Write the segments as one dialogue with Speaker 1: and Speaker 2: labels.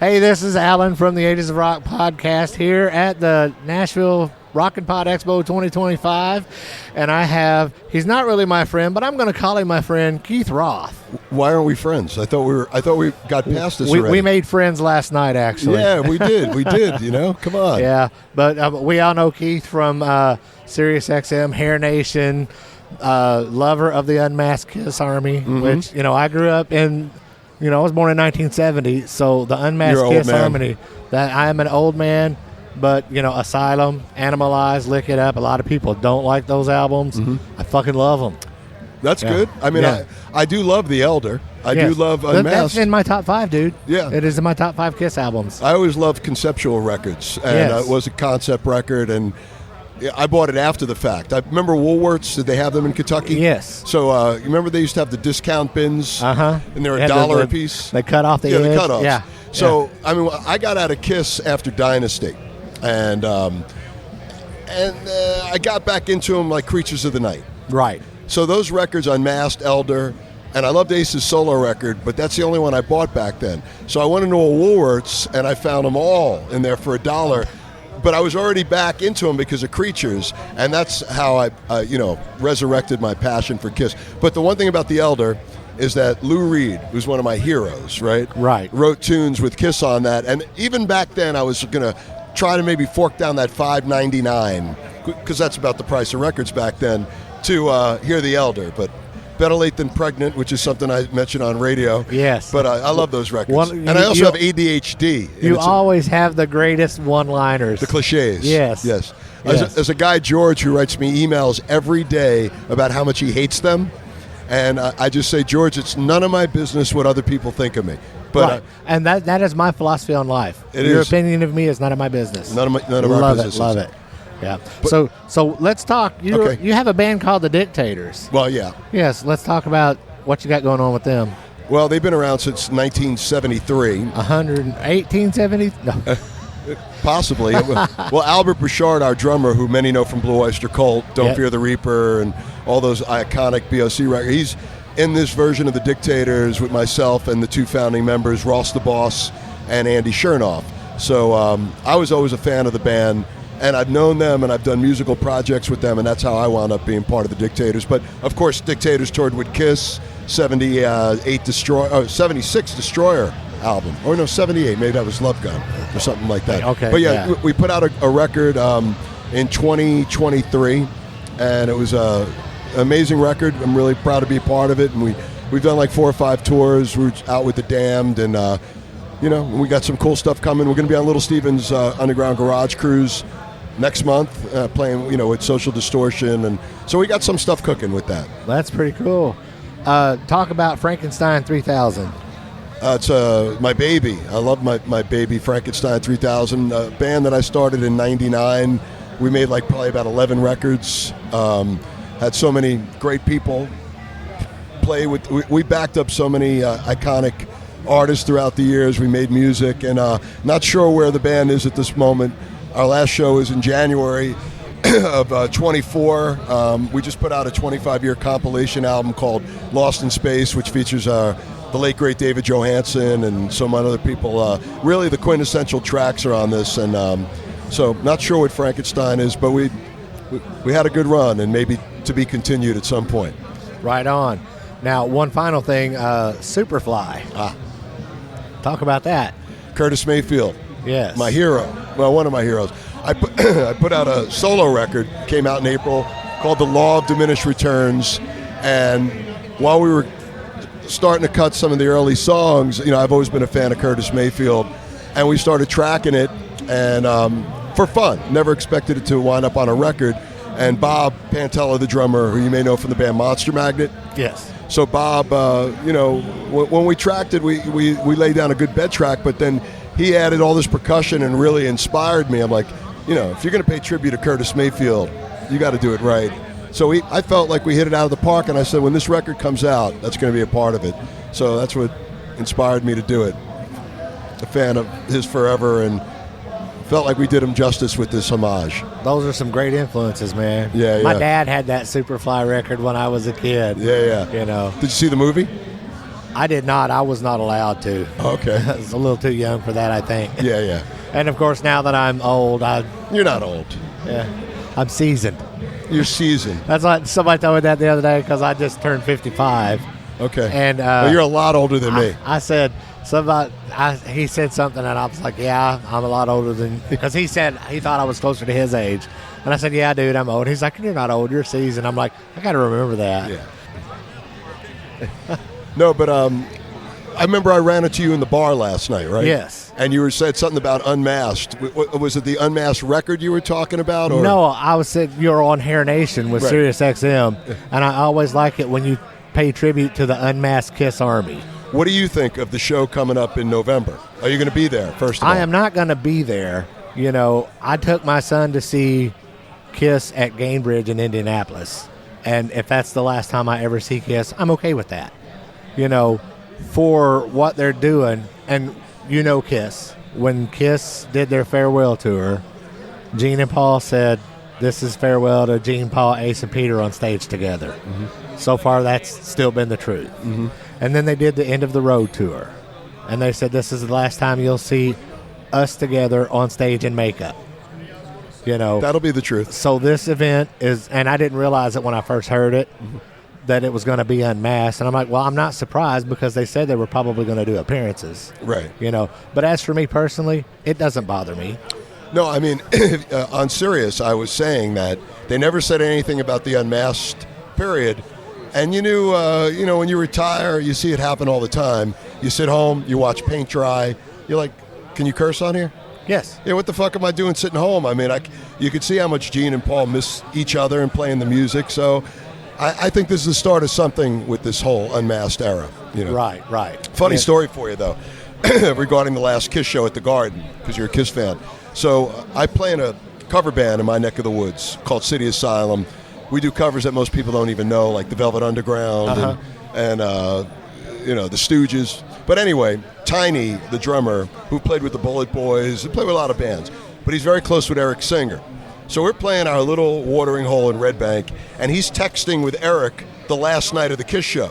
Speaker 1: Hey, this is Alan from the Ages of Rock podcast here at the Nashville ROCKNPOD Expo 2025, and he's not really my friend, but I'm going to call him my friend, Keith Roth.
Speaker 2: Why aren't we friends? I thought we got past this already.
Speaker 1: We made friends last night, actually.
Speaker 2: Yeah, we did, come on.
Speaker 1: Yeah, but we all know Keith from SiriusXM, Hair Nation, lover of the Unmasked Kiss Army, which, I grew up in, I was born in 1970, so the Unmasked Kiss Army, that I am an old man. But, Asylum, Animalize, Lick It Up, a lot of people don't like those albums. I fucking love them.
Speaker 2: That's good. I mean, I do love The Elder. I do love Unmasked.
Speaker 1: That's in my top 5, dude.
Speaker 2: Yeah.
Speaker 1: It is in my top 5 Kiss albums.
Speaker 2: I always loved conceptual records, and it was a concept record, and I bought it after the fact. I remember Woolworths. Did they have them in Kentucky?
Speaker 1: Yes.
Speaker 2: So you remember they used to have the discount bins? And they were $1 a piece?
Speaker 1: They cut off the edge.
Speaker 2: The cut-offs.
Speaker 1: Yeah.
Speaker 2: So, I mean, I got out of Kiss after Dynasty. And I got back into them like Creatures of the Night.
Speaker 1: Right.
Speaker 2: So those records, Unmasked, Elder, and I loved Ace's solo record, but that's the only one I bought back then. So I went into a Woolworths, and I found them all in there for $1. But I was already back into them because of Creatures, and that's how I resurrected my passion for Kiss. But the one thing about The Elder is that Lou Reed, who's one of my heroes, right?
Speaker 1: Right.
Speaker 2: Wrote tunes with Kiss on that, and even back then I was going to try to maybe fork down that $5.99, because that's about the price of records back then, to hear The Elder. But better late than pregnant, which is something I mentioned on radio.
Speaker 1: Yes.
Speaker 2: But I love those records. And I also have ADHD.
Speaker 1: You always have the greatest one-liners.
Speaker 2: The cliches.
Speaker 1: Yes.
Speaker 2: Yes. As a guy, George, who writes me emails every day about how much he hates them, and I just say, George, it's none of my business what other people think of me. But
Speaker 1: right. And that is my philosophy on life. Your opinion of me is none of my business.
Speaker 2: None of our business.
Speaker 1: Love it. Yeah. But, so let's talk. You have a band called the Dictators.
Speaker 2: Well, yeah.
Speaker 1: Yes. Let's talk about what you got going on with them.
Speaker 2: Well, they've been around since 1973.
Speaker 1: 1870? No.
Speaker 2: Possibly. Well, Albert Bouchard, our drummer, who many know from Blue Oyster Cult, Don't Fear the Reaper, and all those iconic BOC records, he's in this version of the Dictators with myself and the two founding members, Ross the Boss and Andy Chernoff. So I was always a fan of the band, and I've known them, and I've done musical projects with them, and that's how I wound up being part of the Dictators. But, of course, Dictators toured with Kiss, 76 Destroyer album. Or no, 78, maybe that was Love Gun or something like that.
Speaker 1: Okay.
Speaker 2: But, yeah. We put out a record in 2023, and it was amazing record. I'm really proud to be a part of it, and we've done like 4 or 5 tours. We're out with the Damned, and we got some cool stuff coming. We're going to be on Little Steven's Underground Garage Cruise next month, playing with Social Distortion, and so we got some stuff cooking with that.
Speaker 1: That's pretty cool. Talk about Frankenstein 3000.
Speaker 2: It's my baby. I love my baby, Frankenstein 3000, a band that I started in '99. We made probably about 11 records. Had so many great people play with. We backed up so many iconic artists throughout the years. We made music, and not sure where the band is at this moment. Our last show is in January of 24. We just put out a 25-year compilation album called Lost in Space, which features the late, great David Johansen and so many other people. Really, the quintessential tracks are on this, and so not sure what Frankenstein is, but we had a good run, and maybe to be continued at some point.
Speaker 1: Right on. Now, one final thing, Superfly. Talk about that.
Speaker 2: Curtis Mayfield.
Speaker 1: Yes.
Speaker 2: My hero. Well, one of my heroes. I put out a solo record, came out in April, called The Law of Diminished Returns, and while we were starting to cut some of the early songs, I've always been a fan of Curtis Mayfield, and we started tracking it, and for fun. Never expected it to wind up on a record. And Bob Pantella, the drummer, who you may know from the band Monster Magnet.
Speaker 1: Yes.
Speaker 2: So Bob, when we tracked it, we laid down a good bed track, but then he added all this percussion and really inspired me. I'm like, if you're going to pay tribute to Curtis Mayfield, you got to do it right. So I felt like we hit it out of the park, and I said, when this record comes out, that's going to be a part of it. So that's what inspired me to do it. A fan of his forever, and felt like we did him justice with this homage.
Speaker 1: Those are some great influences, man.
Speaker 2: Yeah.
Speaker 1: My dad had that Superfly record when I was a kid.
Speaker 2: Yeah.
Speaker 1: Did
Speaker 2: you see the movie?
Speaker 1: I did not. I was not allowed to.
Speaker 2: Okay.
Speaker 1: I was a little too young for that, I think.
Speaker 2: Yeah.
Speaker 1: And of course, now that I'm old,
Speaker 2: You're not old.
Speaker 1: I'm seasoned.
Speaker 2: You're seasoned.
Speaker 1: That's like somebody told me that the other day because I just turned 55.
Speaker 2: Okay.
Speaker 1: And
Speaker 2: well, you're a lot older than me.
Speaker 1: I said he said something, and I was like, "Yeah, I'm a lot older than," because he said he thought I was closer to his age, and I said, "Yeah, dude, I'm old." He's like, "You're not old. You're seasoned." I'm like, I got to remember that.
Speaker 2: Yeah. No, but I remember I ran into you in the bar last night, right?
Speaker 1: Yes.
Speaker 2: And you said something about Unmasked. Was it the Unmasked record you were talking about? Or?
Speaker 1: No, I was said you're on Hair Nation with
Speaker 2: Right.
Speaker 1: SiriusXM, and I always like it when you pay tribute to the unmasked Kiss Army.
Speaker 2: What do you think of the show coming up in November? Are you going to be there, first of all?
Speaker 1: I am not going to be there. You know, I took my son to see Kiss at Gainbridge in Indianapolis, and if that's the last time I ever see Kiss, I'm okay with that. You know, for what they're doing, and you know Kiss. When Kiss did their farewell tour, Gene and Paul said, "This is farewell to Gene, Paul, Ace, and Peter on stage together." Mm-hmm. So far, that's still been the truth. Mm-hmm. And then they did the End of the Road tour, and they said, "This is the last time you'll see us together on stage in makeup." You know,
Speaker 2: that'll be the truth.
Speaker 1: So this event is, and I didn't realize it when I first heard it, that it was going to be unmasked. And I'm like, well, I'm not surprised because they said they were probably going to do appearances.
Speaker 2: Right.
Speaker 1: You know, but as for me personally, it doesn't bother me.
Speaker 2: No, I mean, on Sirius, I was saying that they never said anything about the unmasked period. And you knew, when you retire, you see it happen all the time. You sit home, you watch paint dry. You're like, can you curse on here?
Speaker 1: Yes.
Speaker 2: Yeah, what the fuck am I doing sitting home? I mean, you could see how much Gene and Paul miss each other and playing the music. So I think this is the start of something with this whole unmasked era. You know?
Speaker 1: Right.
Speaker 2: Funny story for you, though, regarding the last Kiss show at the Garden, because you're a Kiss fan. So I play in a cover band in my neck of the woods called City Asylum. We do covers that most people don't even know, like the Velvet Underground and the Stooges. But anyway, Tiny, the drummer, who played with the Bullet Boys, he played with a lot of bands, but he's very close with Eric Singer. So we're playing our little watering hole in Red Bank, and he's texting with Eric the last night of the Kiss show.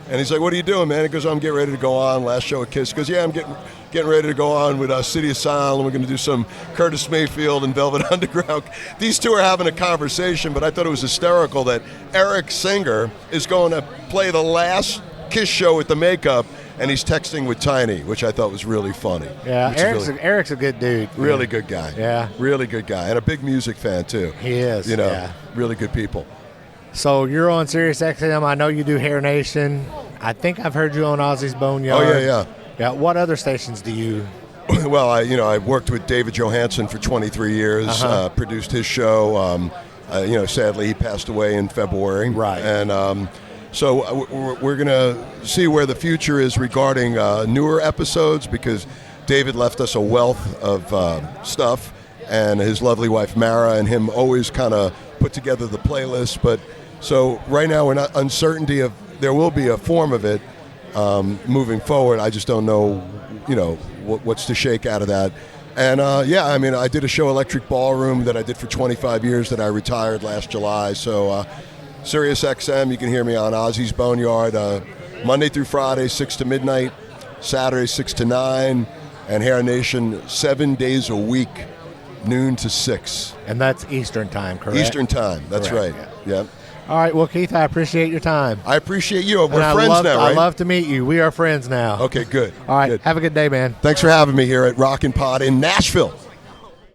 Speaker 2: And he's like, "What are you doing, man?" He goes, "I'm getting ready to go on, last show at Kiss." He goes, "Yeah, I'm getting ready to go on with City Asylum. We're going to do some Curtis Mayfield and Velvet Underground." These two are having a conversation, but I thought it was hysterical that Eric Singer is going to play the last Kiss show with the makeup, and he's texting with Tiny, which I thought was really funny.
Speaker 1: Yeah, Eric's a good dude.
Speaker 2: Really good guy.
Speaker 1: Yeah.
Speaker 2: Really good guy, and a big music fan, too.
Speaker 1: He is,
Speaker 2: Really good people.
Speaker 1: So you're on SiriusXM. I know you do Hair Nation. I think I've heard you on Ozzy's Boneyard.
Speaker 2: Oh, yeah.
Speaker 1: Yeah, what other stations do you?
Speaker 2: Well, I worked with David Johansen for 23 years, produced his show. Sadly, he passed away in February.
Speaker 1: Right.
Speaker 2: And so we're going to see where the future is regarding newer episodes, because David left us a wealth of stuff, and his lovely wife, Mara, and him always kind of put together the playlist. But so right now we're not uncertainty of there will be a form of it moving forward. I just don't know, what's to shake out of that. And I did a show, Electric Ballroom, that I did for 25 years that I retired last July. So SiriusXM, you can hear me on Ozzy's Boneyard Monday through Friday, 6 to midnight, Saturday, 6 to 9, and Hair Nation 7 days a week, noon to 6.
Speaker 1: And that's Eastern time, correct?
Speaker 2: Eastern time, that's
Speaker 1: correct,
Speaker 2: right. Yeah.
Speaker 1: All right, well, Keith, I appreciate your time.
Speaker 2: I appreciate you. We're
Speaker 1: and
Speaker 2: friends now, right?
Speaker 1: I love to meet you. We are friends now.
Speaker 2: Okay, good.
Speaker 1: All right,
Speaker 2: good.
Speaker 1: Have a good day, man.
Speaker 2: Thanks for having me here at ROCKNPOD in Nashville.